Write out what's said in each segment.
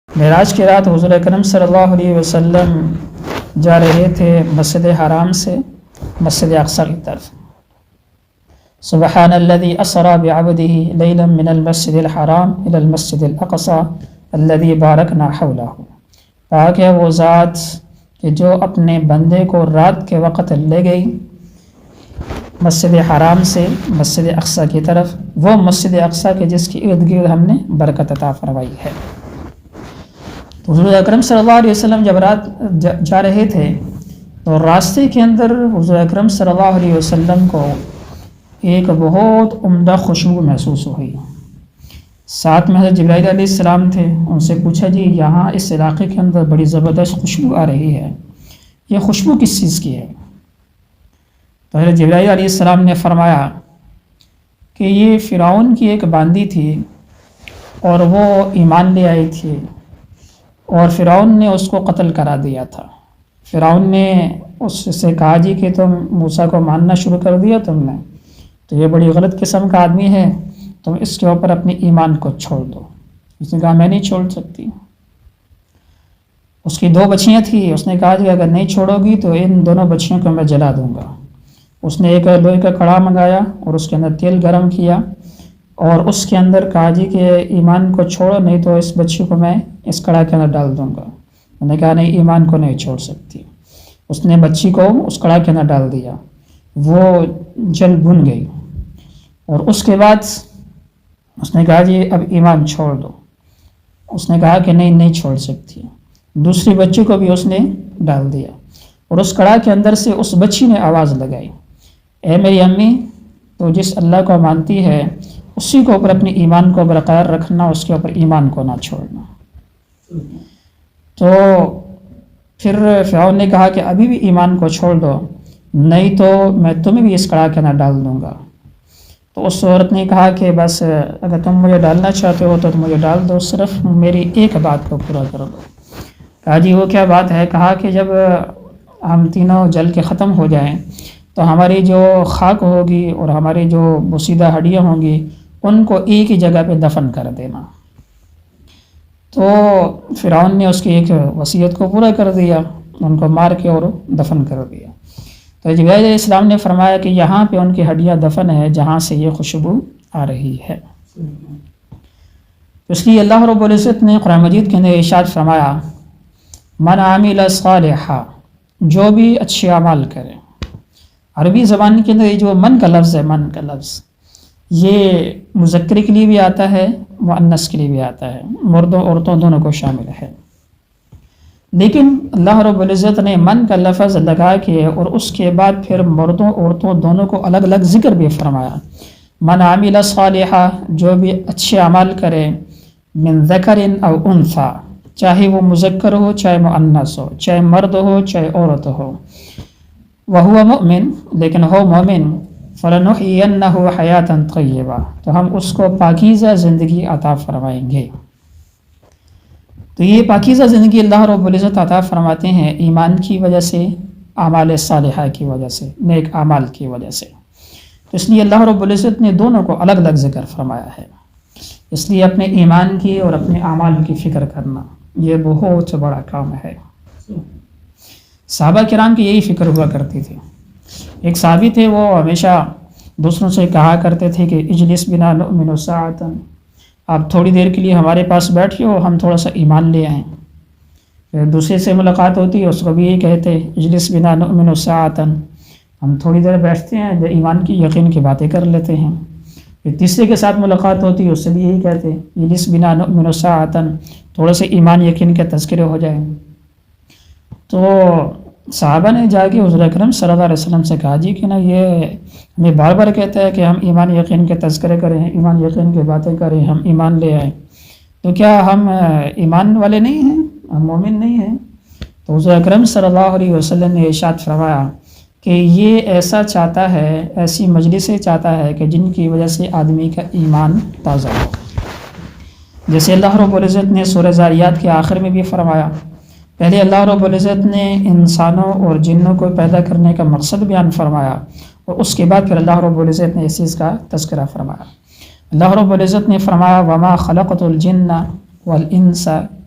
معراج کی رات حضور اکرم صلی اللہ علیہ وسلم جا رہے تھے مسجد حرام سے مسجد اقصی کی طرف۔ سبحان الذي اسرى بعبده ليلا من المسجد الحرام الى المسجد الاقصى الذي باركنا حوله۔ پاک ہے وہ ذات کہ جو اپنے بندے کو رات کے وقت لے گئی مسجد حرام سے مسجد اقصی کی طرف، وہ مسجد اقصی کے جس کی ارد گرد ہم نے برکت عطا فرمائی ہے۔ تو حضور اکرم صلی اللہ علیہ وسلم جب رات جا رہے تھے تو راستے کے اندر حضور اکرم صلی اللہ علیہ وسلم کو ایک بہت عمدہ خوشبو محسوس ہوئی۔ ساتھ میں حضرت جبرائیل علیہ السلام تھے، ان سے پوچھا جی یہاں اس علاقے کے اندر بڑی زبردست خوشبو آ رہی ہے، یہ خوشبو کس چیز کی ہے؟ تو حضرت جبرائیل علیہ السلام نے فرمایا کہ یہ فرعون کی ایک باندی تھی اور وہ ایمان لے آئی تھی اور فرعون نے اس کو قتل کرا دیا تھا۔ فرعون نے اس سے کہا جی کہ تم موسیٰ کو ماننا شروع کر دیا تم نے، تو یہ بڑی غلط قسم کا آدمی ہے، تم اس کے اوپر اپنے ایمان کو چھوڑ دو۔ اس نے کہا میں نہیں چھوڑ سکتی۔ اس کی 2 بچیاں تھیں، اس نے کہا کہ اگر نہیں چھوڑو گی تو ان دونوں بچیوں کو میں جلا دوں گا۔ اس نے ایک لوہے کا کڑا منگایا اور اس کے اندر تیل گرم کیا اور اس کے اندر کہا جی کہ ایمان کو چھوڑو نہیں تو اس بچی کو میں اس کڑا کے اندر ڈال دوں گا۔ انہوں نے کہا نہیں، ایمان کو نہیں چھوڑ سکتی۔ اس نے بچی کو اس کڑا کے اندر ڈال دیا، وہ جل بھن گئی اور اس کے بعد اس نے کہا جی اب ایمان چھوڑ دو۔ اس نے کہا کہ نہیں چھوڑ سکتی۔ دوسری بچی کو بھی اس نے ڈال دیا اور اس کڑا کے اندر سے اس بچی نے آواز لگائی، اے میری امی، تو جس اللہ کو مانتی ہے اسی کو اوپر اپنے ایمان کو برقرار رکھنا، اس کے اوپر ایمان کو نہ چھوڑنا۔ تو پھر فرعون نے کہا کہ ابھی بھی ایمان کو چھوڑ دو، نہیں تو میں تمہیں بھی اس کڑا کے اندر ڈال دوں گا۔ تو اس عورت نے کہا کہ بس اگر تم مجھے ڈالنا چاہتے ہو تو تم مجھے ڈال دو، صرف میری ایک بات کو پورا کر دو۔ کہا جی وہ کیا بات ہے؟ کہا کہ جب ہم تینوں جل کے ختم ہو جائیں تو ہماری جو خاک ہوگی اور ہماری جو بوسیدہ ہڈیاں ہوں گی ان کو ایک ہی جگہ پہ دفن کر دینا۔ تو فرعون نے اس کی ایک وصیت کو پورا کر دیا، ان کو مار کے اور دفن کر دیا۔ تو جبرائیل علیہ السلام نے فرمایا کہ یہاں پہ ان کی ہڈیاں دفن ہے جہاں سے یہ خوشبو آ رہی ہے۔ اس لیے اللہ رب العزت نے قرآن مجید کے اندر ارشاد فرمایا من عمل صالحا، جو بھی اچھے اعمال کرے۔ عربی زبان کے اندر یہ جو من کا لفظ ہے، من کا لفظ یہ مذکر کے لیے بھی آتا ہے، مؤنث کے لیے بھی آتا ہے، مردوں عورتوں دونوں کو شامل ہے۔ لیکن اللہ رب العزت نے من کا لفظ لگا کے اور اس کے بعد پھر مردوں عورتوں دونوں کو الگ الگ ذکر بھی فرمایا۔ من عمل صالحا، جو بھی اچھے اعمال کرے، من ذکر او انثی، چاہے وہ مذکر ہو چاہے مؤنث ہو، چاہے مرد ہو چاہے عورت ہو، وہو مؤمن، لیکن ہو مومن، فلنحینہ حیاتا طیبہ، تو ہم اس کو پاکیزہ زندگی عطا فرمائیں گے۔ تو یہ پاکیزہ زندگی اللہ رب العزت عطا فرماتے ہیں ایمان کی وجہ سے، اعمال صالحہ کی وجہ سے، نیک اعمال کی وجہ سے۔ تو اس لیے اللہ رب العزت نے دونوں کو الگ الگ ذکر فرمایا ہے۔ اس لیے اپنے ایمان کی اور اپنے اعمال کی فکر کرنا یہ بہت بڑا کام ہے۔ صحابہ کرام کی یہی فکر ہوا کرتی تھی۔ ایک صحابی تھے، وہ ہمیشہ دوسروں سے کہا کرتے تھے کہ اجلس بنا نؤمن ساعتا، آپ تھوڑی دیر کے لیے ہمارے پاس بیٹھے ہو، ہم تھوڑا سا ایمان لے آئیں۔ پھر دوسرے سے ملاقات ہوتی ہے، اس کو بھی یہی کہتے اجلس بنا نؤمن ساعتا، ہم تھوڑی دیر بیٹھتے ہیں، جو ایمان کی یقین کی باتیں کر لیتے ہیں۔ پھر تیسرے کے ساتھ ملاقات ہوتی ہے، اس سے بھی یہی کہتے اجلس بنا نؤمن ساعتا، تھوڑا سا ایمان یقین کے تذکرے ہو جائیں۔ تو صحابہ نے جا کے حضور اکرم صلی اللہ علیہ وسلم سے کہا جی کہ نا یہ ہمیں بار بار کہتا ہے کہ ہم ایمان یقین کے تذکرے کریں، ایمان یقین کی باتیں کریں، ہم ایمان لے آئیں، تو کیا ہم ایمان والے نہیں ہیں، ہم مومن نہیں ہیں؟ تو حضور اکرم صلی اللہ علیہ وسلم نے ارشاد فرمایا کہ یہ ایسا چاہتا ہے، ایسی مجلسیں چاہتا ہے کہ جن کی وجہ سے آدمی کا ایمان تازہ ہو۔ جیسے اللہ رب العزت نے سورہ ذاریات کے آخر میں بھی فرمایا، پہلے اللہ رب العزت نے انسانوں اور جنوں کو پیدا کرنے کا مقصد بیان فرمایا اور اس کے بعد پھر اللہ رب العزت نے اس چیز کا تذکرہ فرمایا۔ اللہ رب العزت نے فرمایا وما خلقت الجن والانس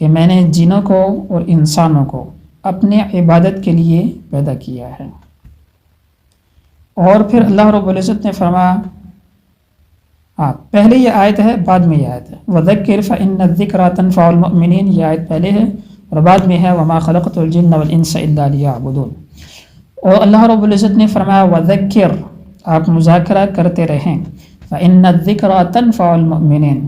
کہ میں نے جنوں کو اور انسانوں کو اپنے عبادت کے لیے پیدا کیا ہے۔ اور پھر اللہ رب العزت نے فرمایا، پہلے یہ آیت ہے، بعد میں یہ آیت ہے، وَذَكِّرْ فَإِنَّ الذِّكْرَى تَنفَعُ الْمُؤْمِنِينَ، یہ آیت پہلے ہے اور بعد میں ہے وَمَا خَلَقْتُ الْجِنَّ وَالْإِنسَ إِلَّا لِيَعْبُدُونَ۔ اور اللہ رب العزت نے فرمایا وَذَكِّرْ، آپ مذاکرہ کرتے رہیں، فَإِنَّ الذِّكْرَى تَنفَعُ الْمُؤْمِنِينَ،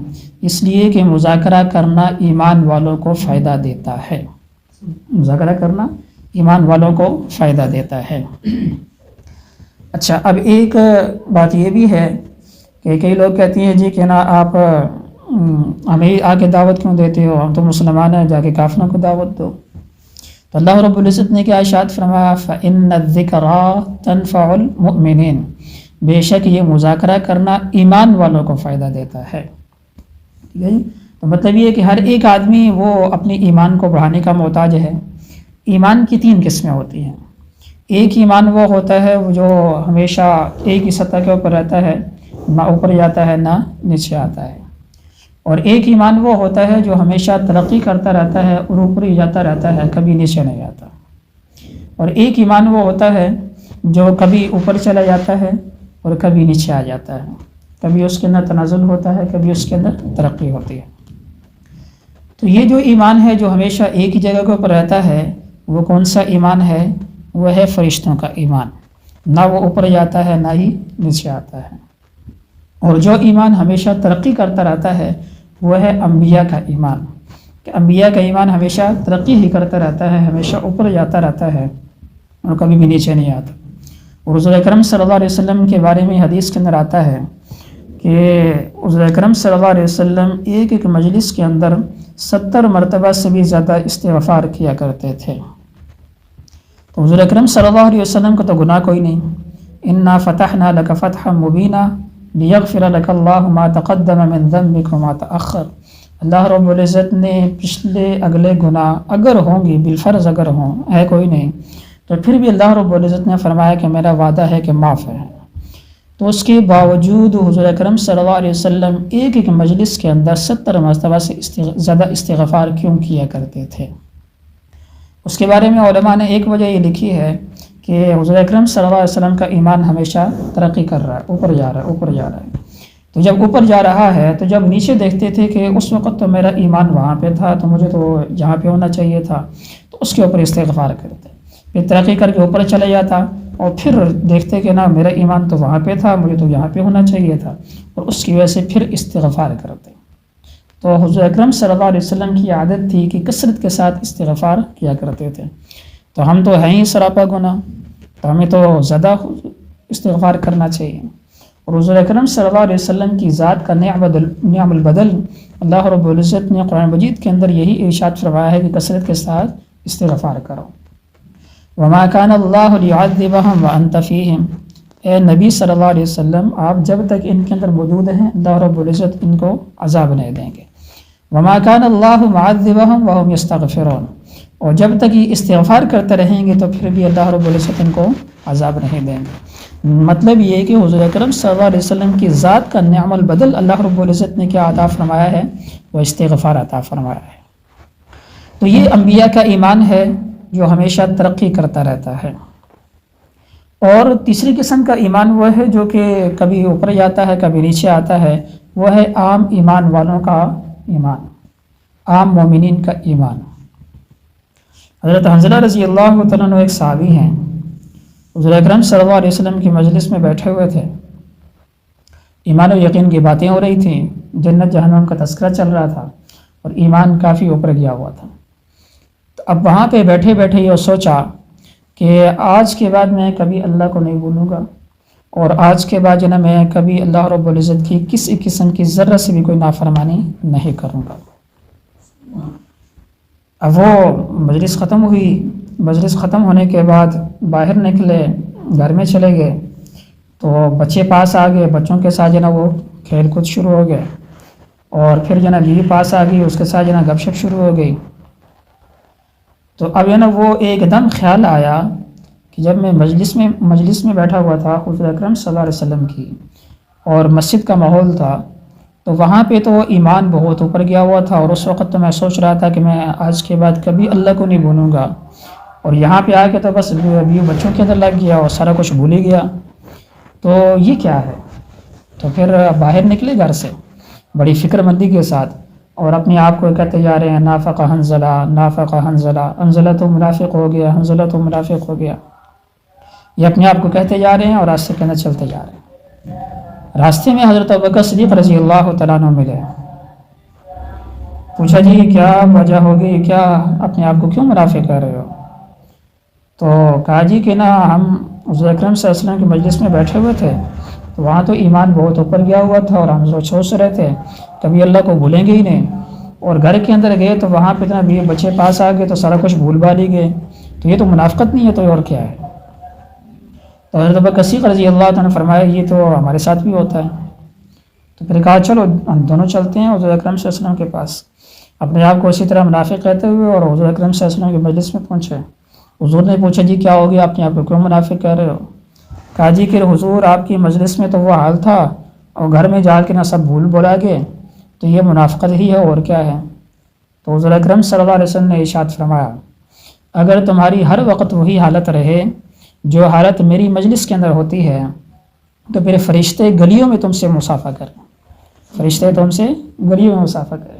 اس لیے کہ مذاکرہ کرنا ایمان والوں کو فائدہ دیتا ہے، مذاکرہ کرنا ایمان والوں کو فائدہ دیتا ہے۔ اچھا، اب ایک بات یہ بھی ہے کہ کئی لوگ کہتے ہیں جی کہ نا آپ ہمیں آ کے دعوت کیوں دیتے ہو، ہم تو مسلمان ہیں، جا کے کافروں کو دعوت دو۔ تو اللہ رب العزت نے کیا ارشاد فرمایا، فَإِنَّ الذِّكْرَى تَنفَعُ الْمُؤْمِنِينَ، بے شک یہ مذاکرہ کرنا ایمان والوں کو فائدہ دیتا ہے۔ ٹھیک ہے جی، تو مطلب یہ ہے کہ ہر ایک آدمی وہ اپنے ایمان کو بڑھانے کا محتاج ہے۔ ایمان کی 3 قسمیں ہوتی ہیں۔ ایک ایمان وہ ہوتا ہے جو ہمیشہ ایک ہی سطح کے اوپر رہتا ہے، نہ اوپر جاتا ہے نہ نیچے آتا ہے، اور ایک ایمان وہ ہوتا ہے جو ہمیشہ ترقی کرتا رہتا ہے اور اوپر ہی جاتا رہتا ہے، کبھی نیچے نہیں آتا۔ اور ایک ایمان وہ ہوتا ہے جو کبھی اوپر چلا جاتا ہے اور کبھی نیچے آ جاتا ہے، کبھی اس کے اندر تنزل ہوتا ہے، کبھی اس کے اندر ترقی ہوتی ہے۔ تو یہ جو ایمان ہے جو ہمیشہ ایک ہی جگہ کے اوپر رہتا ہے، وہ کون سا ایمان ہے؟ وہ ہے فرشتوں کا ایمان، نہ وہ اوپر جاتا ہے نہ ہی نیچے آتا ہے۔ اور جو ایمان ہمیشہ ترقی کرتا رہتا ہے وہ ہے انبیاء کا ایمان، کہ انبیاء کا ایمان ہمیشہ ترقی ہی کرتا رہتا ہے، ہمیشہ اوپر جاتا رہتا ہے اور کبھی بھی نیچے نہیں آتا۔ اور حضور اکرم صلی اللہ علیہ وسلم کے بارے میں حدیث کے اندر آتا ہے کہ حضور اکرم صلی اللہ علیہ وسلم ایک مجلس کے اندر 70 مرتبہ سے بھی زیادہ استغفار کیا کرتے تھے۔ تو حضور اکرم صلی اللہ علیہ وسلم کو تو گناہ کوئی نہیں، انا فتحنا لک فتحا مبینا لیغفر لک اللہ ما تقدم من ذنبک وما تأخر، اللہ رب العزت نے پچھلے اگلے گناہ اگر ہوں گی، بالفرض اگر ہوں، ہے کوئی نہیں، تو پھر بھی اللہ رب العزت نے فرمایا کہ میرا وعدہ ہے کہ معاف ہے۔ تو اس کے باوجود حضور اکرم صلی اللہ علیہ وسلم ایک مجلس کے اندر 70 مرتبہ سے زیادہ استغفار کیوں کیا کرتے تھے؟ اس کے بارے میں علماء نے ایک وجہ یہ لکھی ہے کہ حضور اکرم صلی اللہ علیہ وسلم کا ایمان ہمیشہ ترقی کر رہا ہے، اوپر جا رہا ہے، اوپر جا رہا ہے۔ تو جب اوپر جا رہا ہے تو جب نیچے دیکھتے تھے کہ اس وقت تو میرا ایمان وہاں پہ تھا، تو مجھے تو جہاں پہ ہونا چاہیے تھا، تو اس کے اوپر استغفار کرتے، پھر ترقی کر کے اوپر چلے جاتا اور پھر دیکھتے کہ نا میرا ایمان تو وہاں پہ تھا، مجھے تو یہاں پہ ہونا چاہیے تھا، اور اس کی وجہ سے پھر استغفار کرتے۔ تو حضور اکرم صلی اللہ علیہ وسلم کی عادت تھی کہ کثرت کے ساتھ استغفار کیا کرتے تھے۔ تو ہم تو ہیں ہی سراپا گناہ، تو ہمیں تو زیادہ استغفار کرنا چاہیے۔ اور حضور اکرم صلی اللہ علیہ وسلم کی ذات کا نعم البدل اللہ رب العزت نے قرآن مجید کے اندر یہی ارشاد فرمایا ہے کہ کثرت کے ساتھ استغفار کرو۔ وما كان الله ليعذبهم وانت فيهم، اے نبی صلی اللہ علیہ وسلم آپ جب تک ان کے اندر موجود ہیں اللہ رب العزت ان کو عذاب نہیں دیں گے۔ وما كان الله معذبهم وهم يستغفرون، اور جب تک یہ استغفار کرتے رہیں گے تو پھر بھی اللہ رب العزت ان کو عذاب نہیں دیں گے۔ مطلب یہ ہے کہ حضور اکرم صلی اللہ علیہ وسلم کی ذات کا نعم البدل اللہ رب العزت نے کیا عطا فرمایا ہے؟ وہ استغفار عطا فرمایا ہے۔ تو یہ انبیاء کا ایمان ہے جو ہمیشہ ترقی کرتا رہتا ہے۔ اور تیسری قسم کا ایمان وہ ہے جو کہ کبھی اوپر جاتا ہے کبھی نیچے آتا ہے، وہ ہے عام ایمان والوں کا ایمان، عام مومنین کا ایمان۔ حضرت حنظلہ رضی اللہ تعالیٰ عنہ ایک صحابی ہیں، حضور اکرم صلی اللہ علیہ وسلم کی مجلس میں بیٹھے ہوئے تھے، ایمان و یقین کی باتیں ہو رہی تھیں، جنت جہنم کا تذکرہ چل رہا تھا اور ایمان کافی اوپر گیا ہوا تھا۔ تو اب وہاں پہ بیٹھے بیٹھے یہ سوچا کہ آج کے بعد میں کبھی اللہ کو نہیں بھولوں گا، اور آج کے بعد جو نا میں کبھی اللہ رب العزت کی کسی قسم کی ذرہ سے بھی کوئی نافرمانی نہیں کروں گا۔ اب وہ مجلس ختم ہوئی، مجلس ختم ہونے کے بعد باہر نکلے، گھر میں چلے گئے، تو بچے پاس آ گئے، بچوں کے ساتھ جو نا وہ کھیل کود شروع ہو گئے، اور پھر جو نا بیوی پاس آ گئی، اس کے ساتھ جو نا گپ شپ شروع ہو گئی۔ تو اب جو نا وہ ایک دم خیال آیا کہ جب میں مجلس میں بیٹھا ہوا تھا حضور اکرم صلی اللہ علیہ وسلم کی، اور مسجد کا ماحول تھا، تو وہاں پہ تو ایمان بہت اوپر گیا ہوا تھا، اور اس وقت تو میں سوچ رہا تھا کہ میں آج کے بعد کبھی اللہ کو نہیں بھولوں گا، اور یہاں پہ آ کے تو بس بیوی بچوں کے اندر لگ گیا اور سارا کچھ بھول ہی گیا، تو یہ کیا ہے؟ تو پھر باہر نکلے گھر سے بڑی فکر مندی کے ساتھ، اور اپنے آپ کو کہتے جا رہے ہیں نافق حنظلہ، نافق حنظلہ، حنظلہ تو منافق ہو گیا، حنظلہ تو منافق ہو گیا، یہ اپنے آپ کو کہتے جا رہے ہیں اور راستے کے اندر چلتے جا رہے ہیں۔ راستے میں حضرت ابوبکر صدیق رضی اللہ تعالیٰ عنہ ملے، پوچھا جی کیا وجہ ہوگی، کیا اپنے آپ کو کیوں منافق کہہ رہے ہو؟ تو کہا جی کہ نا ہم حضور اکرم صلی اللہ علیہ وسلم کی مجلس میں بیٹھے ہوئے تھے، تو وہاں تو ایمان بہت اوپر گیا ہوا تھا، اور ہم سوچ رہے تھے کبھی اللہ کو بھولیں گے ہی نہیں، اور گھر کے اندر گئے تو وہاں پہ اتنا بیوی بچے پاس آ گئے تو سارا کچھ بھول بھال ہی گئے، تو یہ تو منافقت نہیں ہے تو اور کیا ہے؟ تو حضرت ابوبکر صدیق رضی اللہ تعالیٰ نے فرمایا یہ تو ہمارے ساتھ بھی ہوتا ہے۔ تو پھر کہا چلو ہم دونوں چلتے ہیں حضور اکرم صلی اللہ علیہ وسلم کے پاس، اپنے آپ کو اسی طرح منافق کہتے ہوئے، اور حضور اکرم صلی اللہ علیہ وسلم کی مجلس میں پہنچے۔ حضور نے پوچھا جی کیا ہو گیا، اپنے آپ کو کیوں منافق کہہ رہے ہو؟ کہا جی کہ حضور آپ کی مجلس میں تو وہ حال تھا، اور گھر میں جا کے نہ سب بھول بھلا گئے، تو یہ منافقت ہی ہے اور کیا ہے؟ تو حضور اکرم صلی اللہ علیہ وسلم نے ارشاد فرمایا اگر تمہاری ہر وقت وہی حالت رہے جو حالت میری مجلس کے اندر ہوتی ہے، تو پھر فرشتے گلیوں میں تم سے مصافحہ کریں، فرشتے تم سے گلیوں میں مصافحہ کریں۔